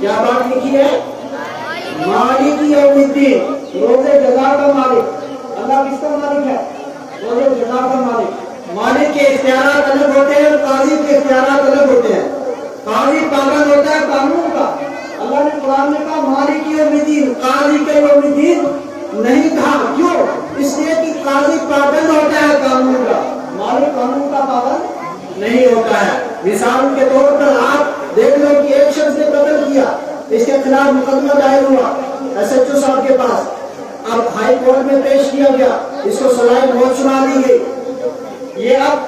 کیا بات لکھی ہے؟ مالک یوم الدین، روز جزا کا مالک۔ اللہ کس کا مالک ہے؟ روز جزا کا مالک۔ مالک کے اختیارات الگ ہوتے ہیں، قاضی کے اختیارات الگ ہوتے ہیں۔ قاضی پابند ہوتا ہے قانون کا۔ اللہ نے قرآن میں کہا مالک یوم الدین، قاضی کے یوم الدین نہیں کہا۔ کیوں؟ اس لیے کہ قاضی پابند ہوتا ہے قانون کا، مالک قانون کا پابند نہیں ہوتا ہے۔ مثال کے طور پر آپ دیکھ لو کہ ایک شخص نے قتل کیا، اس کے خلاف مقدمہ دائر ہوا ایس ایچ او صاحب کے پاس، اب ہائی کورٹ میں پیش کیا گیا، اس کو سزائے موت سنا دی گئی۔ یہ اب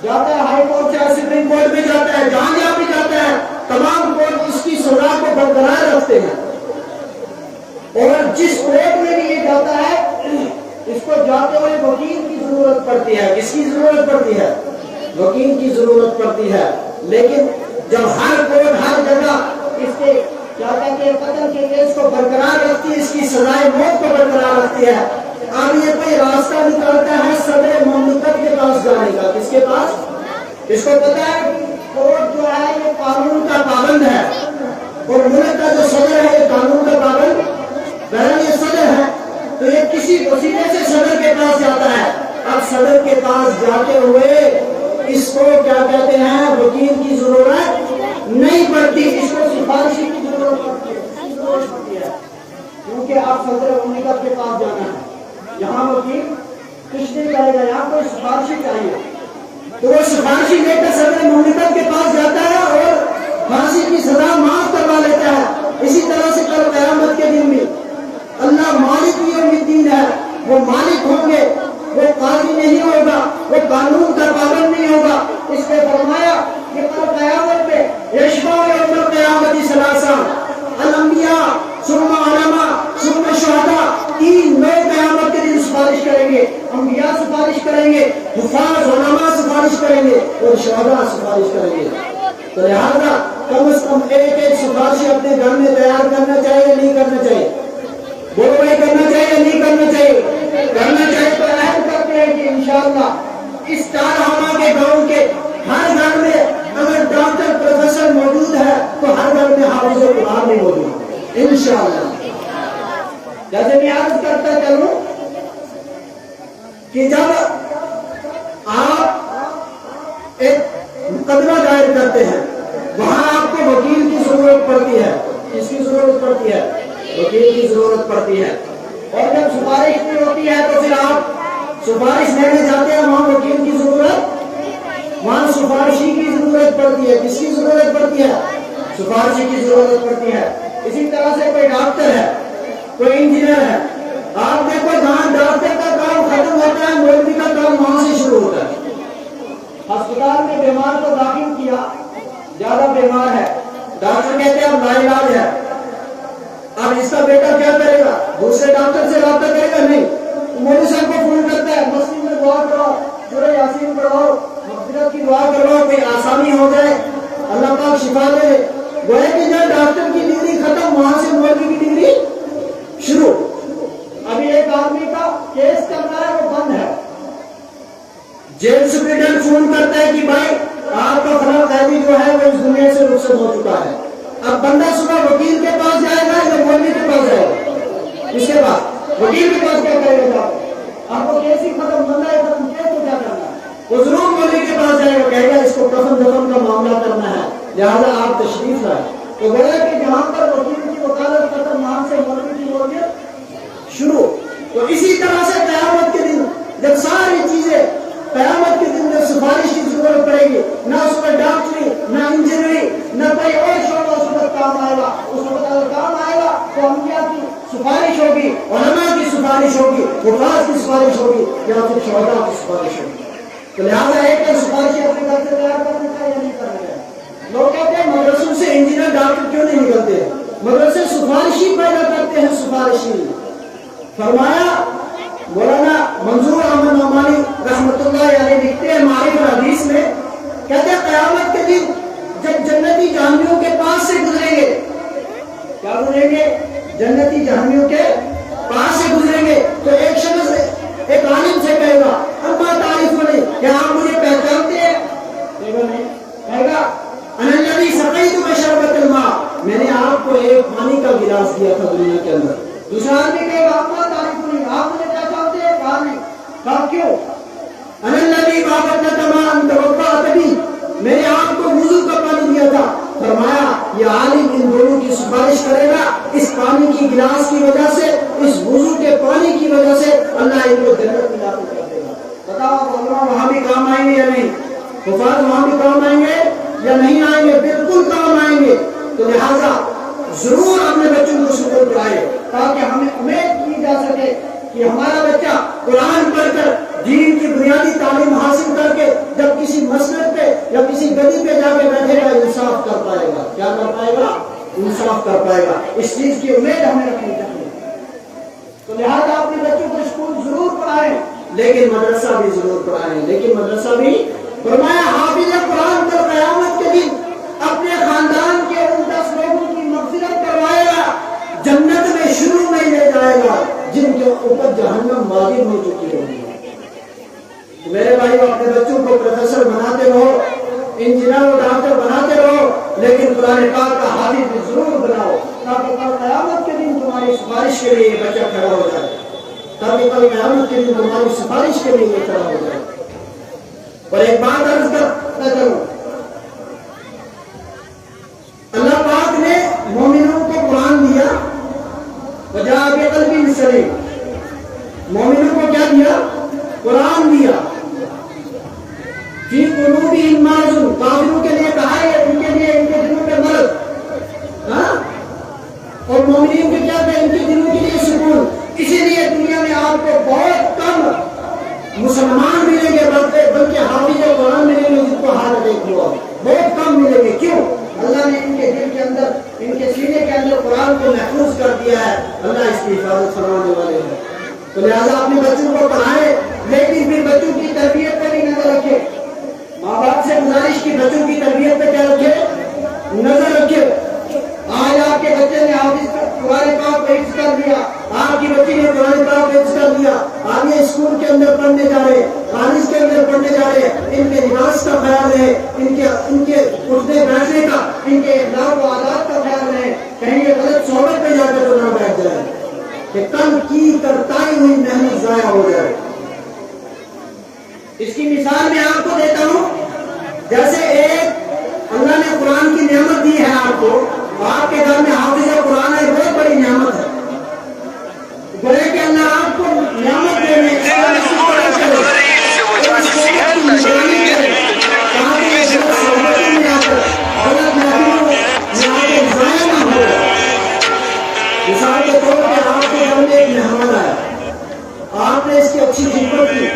جاتا ہے ہائی کورٹ سے سپریم کورٹ میں جاتا ہے، جہاں بھی جاتا ہے تمام کورٹ اس کی سزا کو برقرار رکھتے ہیں، اور جس کورٹ میں بھی یہ جاتا ہے اس کو جاتے ہوئے وکیل کی ضرورت پڑتی ہے۔ کس کی ضرورت پڑتی ہے؟ وکیل کی ضرورت پڑتی ہے۔ لیکن جب ہر کورٹ ہر جگہ اس کے کیا کہتے ہیں قتل کے کیس کو برقرار رکھتی ہے، اس کی سزائے موت کو برقرار رکھتی ہے، اب یہ کوئی راستہ نکالتا ہے صدر مملکت کے پاس جانے کا۔ کس کے پاس؟ اس کو پتا ہے کہ کورٹ جو ہے یہ قانون کا پابند ہے، اور ملک کا جو صدر ہے یہ قانون کا پابند بہرحال یہ صدر ہے، تو یہ کسی وسیلے سے صدر کے پاس جاتا ہے۔ اب صدر کے پاس جاتے ہوئے اس کو کیا کہتے ہیں وکیل کی ضرورت نہیں پڑتی، اس کو سفارشی کی ضرورت پڑتی ہے، کیونکہ آپ صدر مملکت کے پاس جانا ہے، یہاں وکیل کچھ نہیں کرے گا، یہاں کوئی سفارشی چاہیے، تو وہ سفارشی لے کر صدر مملکت کے پاس جاتا ہے اور پھانسی کی سزا معاف کروا لیتا ہے۔ اسی طرح سے کل قیامت کے دن بھی اللہ مالک یوم الدین ہے، وہ مالک ہوں گے، وہ قاضی نہیں ہوگا، وہ قانون کا پابند نہیں ہوگا۔ اس نے فرمایا کہ کل قیامت میں یشفع یوم القیامت ثلاثہ، الانبیاء ثم علماء ثم شہداء، تین لوگ قیامت کے دن سفارش کریں گے، انبیاء سفارش کریں گے، حفاظ علماء سفارش کریں گے، اور شہداء سفارش کریں گے۔ تو لہذا کم از کم ایک ایک سفارشی اپنے گھر میں تیار کرنا چاہیے، نہیں کرنا چاہیے؟ بولو بھائی کرنا چاہیے نہیں کرنا چاہیے؟ کرنا چاہیے۔ تو عہد کرتے ہیں کہ انشاءاللہ اس چارہاما کے گاؤں کے ہر گھر میں اگر ڈاکٹر پروفیسر موجود ہے تو ہر گھر میں حافظ قرآن بھی موجود ہے انشاءاللہ۔ جیسے میں عرض کرتا چلوں کہ جب آپ ایک مقدمہ دائر کرتے ہیں وہاں آپ کو وکیل کی ضرورت پڑتی ہے۔ کس کی ضرورت پڑتی ہے؟ وکیل کی ضرورت پڑتی ہے۔ اور جب سفارش نہیں ہوتی ہے تو پھر آپ سفارش لینے جاتے ہیں، وہاں وکیل کی ضرورت، وہاں سفارشی کی ضرورت پڑتی ہے۔ کس کی ضرورت پڑتی ہے؟ سفارشی کی ضرورت پڑتی ہے۔ اسی طرح سے کوئی ڈاکٹر ہے، کوئی انجینئر ہے، آپ دیکھو جہاں ڈاکٹر کا کام ختم ہوتا ہے مولوی کا کام وہاں سے شروع ہوتا ہے۔ ہسپتال میں بیمار کو داخل کیا، زیادہ بیمار ہے، ڈاکٹر کہتے ہیں اب لا علاج ہے، اب اس کا بیٹا کیا کرے گا؟ دوسرے ڈاکٹر سے رابطہ کرے گا؟ نہیں، مولوی صاحب کو فون کرتا ہے مسجد میں دعا کرواؤ، سورہ یاسین پڑھاؤ، مغفرت کی دعا کرواؤ، کوئی آسانی ہو جائے، اللہ پاک شفا دے۔ گویا کہ جب ڈاکٹر کی ڈگری ختم وہاں سے مولوی کی ڈگری شروع۔ ابھی ایک آدمی کا کیس چل رہا ہے وہ بند ہے، جیل سپرنٹینڈنٹ فون کرتا ہے کہ بھائی آپ کا فلاں قیدی جو ہے وہ اس دنیا سے رخصت ہو چکا ہے۔ اب بندہ صبح وکیل کے پاس جائے گا یا مولوی کے پاس جائے گا؟ اس کے پاس، وکیل کے پاس کیا کرے گا؟ آپ کو کیسی ختم بندہ ہے ختم کیس کو کیا کرنا ہے؟ وہ ضرور مولوی کے پاس جائے گا، کہے گا اس کو کفن دفن کا معاملہ کرنا ہے، لہٰذا آپ تشریف لائیں۔ تو گویا کہ جہاں پر وکیل کی وکالت ختم وہاں سے مولوی کی وکالت شروع۔ تو اسی طرح سے قیامت کے دن جب ساری چیزیں قیامت کے دن جب سفارش کی ضرورت پڑے گی، نہ اس پر ڈاکٹری نہ انجینئرنگ نہ کوئی اور شعبہ اس وقت کام آئے گا، اس وقت اگر کام آئے گا تو انبیاء کی سفارش ہوگی، علماء کی سفارش ہوگی، حفاظ کی سفارش ہوگی، یا پھر شہداء کی سفارش ہوگی۔ تو لہٰذا ایک سفارشی اپنے گھر سے تیار کرنے کا یا نہیں کرنا ہے؟ لوگ کہتے ہیں مدرسوں سے انجینئر ڈاکٹر کیوں نہیں نکلتے؟ مدرسے سفارشی پیدا کرتے ہیں، سفارشی۔ فرمایا مولانا منظور احمد نعمانی رحمۃ اللہ علیہ لکھتے ہیں معارف الحدیث میں، کہتے ہیں قیامت کے دن جب جنتی جہنمیوں کے پاس سے گزریں گے، کیا گزریں گے؟ جنتی جہنمیوں کے پاس سے گزریں گے تو ایک شخص ایک عالم سے کہے گا اما تعریف نہیں، کیا آپ مجھے پہچانتے ہیں؟ کہے گا انا الذی سقیت بشربۃ الماء، میں نے آپ ایک پانی کا گلاس دیا تھا دنیا کے اندر. دوسرا آدمی کہے گا آپ کا تعریف نہیں, آپ مجھے کیا چاہتے ہیں؟ کہا نہیں. کہا کیوں؟ انا الذی بابت تمام توقعت بھی, میرے آپ کو وضو کا پانی دیا تھا. فرمایا یہ عالم ان دونوں کی سفارش کرے گا, اس پانی کی گلاس کی وجہ سے, اس وضو کے پانی کی وجہ سے اللہ ان کو جنت میں داخل کر دے گا. بتاؤ علماء وہاں بھی کام آئیں گے یا نہیں؟ حفاظ وہاں بھی کام آئیں گے یا نہیں آئیں گے؟ بالکل کام آئیں گے. تو لہذا ضرور اپنے بچوں کو اسکول پڑھائے تاکہ ہمیں امید کی جا سکے کہ ہمارا بچہ قرآن پڑھ کر دین کی بنیادی تعلیم حاصل کر کے جب کسی مسجد پہ یا کسی گلی پہ جا کے بیٹھے گا انصاف کر پائے گا. کیا کر پائے گا؟ انصاف کر پائے گا. اس چیز کی امید ہمیں رکھنی چاہیے. تو لہٰذا اپنے بچوں کو اسکول ضرور پڑھائیں, لیکن مدرسہ بھی ضرور پڑھائیں. لیکن مدرسہ بھی فرمایا حافظ قرآن کل قیامت کے دن اپنے خاندان کے ان 10 لوگوں کی مغفرت کروائے گا, جنت میں شروع میں لے جائے گا جن کے اوپر جہنم واجب ہو چکی ہوگی. میرے بھائی اپنے بچوں کو پروفیسر بناتے رہو, انجینئر اور ڈاکٹر بناتے رہو, لیکن قرآن پاک کا حافظ بھی ضرور بناؤ تاکہ کل قیامت کے دن تمہاری سفارش کے لیے یہ بچہ کھڑا ہو جائے, تاکہ کل قیامت کے دن تمہاری سفارش کے لیے یہ کھڑا ہو جائے. اور ایک بات عرض کروں, اللہ پاک نے مومنوں کو قرآن دیا, وجاء بقلب سلیم, مومنوں کو کیا دیا؟ قرآن دیا. فی قلوبہم مرض, کافروں کے لیے کہا ہے ان کے لیے ان کے دلوں پہ مرض, اور مومنین کے کیا کہ ان کے دلوں کے لیے سکون. اسی لیے دنیا میں آپ کو بہت کم مسلمان ملیں گے بلکہ حافظ قرآن ملیں گے جن کو ہاتھ اٹیک ہوا, بہت کم ملیں گے. کیوں؟ اللہ نے ان کے دل کے اندر, ان کے سینے کے اندر قرآن کو محفوظ کر دیا ہے. اللہ اس کی حفاظت فرمانے والے ہیں. تو لہٰذا اپنے بچوں کو پڑھائیں, لیکن پھر بچوں کی تربیت پہ بھی نظر رکھے. ماں باپ سے گزارش کی بچوں کی تربیت پہ کیا رکھے؟ نظر رکھے. آج آپ کے بچے نے حافظ قرآن پاک کو حفظ کر دیا, آپ کی بچی نے قرآن پاک کو حفظ کر دیا, آگے اسکول کے اندر پڑھنے جا رہے, کالج کے اندر پڑھنے جا رہے, ان کے لباس کا خیال رہے, ان کے اٹھنے بیٹھنے کا, ان کے اخلاق و عادات کا خیال رہے, کہیں یہ غلط صحبت پہ جا کر تو نہ بیٹھ جائے کہ کل کی کرتائی ہوئی محنت ضائع ہو جائے. اس کی مثال میں آپ کو دیتا ہوں, جیسے ایک اللہ نے قرآن کی نعمت دی ہے آپ کو, آپ کے گھر میں حافظ قرآن ایک بہت بڑی نعمت ہے. گویا کہ اللہ آپ کو نعمت دینے مثال کے طور پہ آپ کے گھر میں ایک مہمان آیا, آپ نے اس کی اچھی خدمت کی,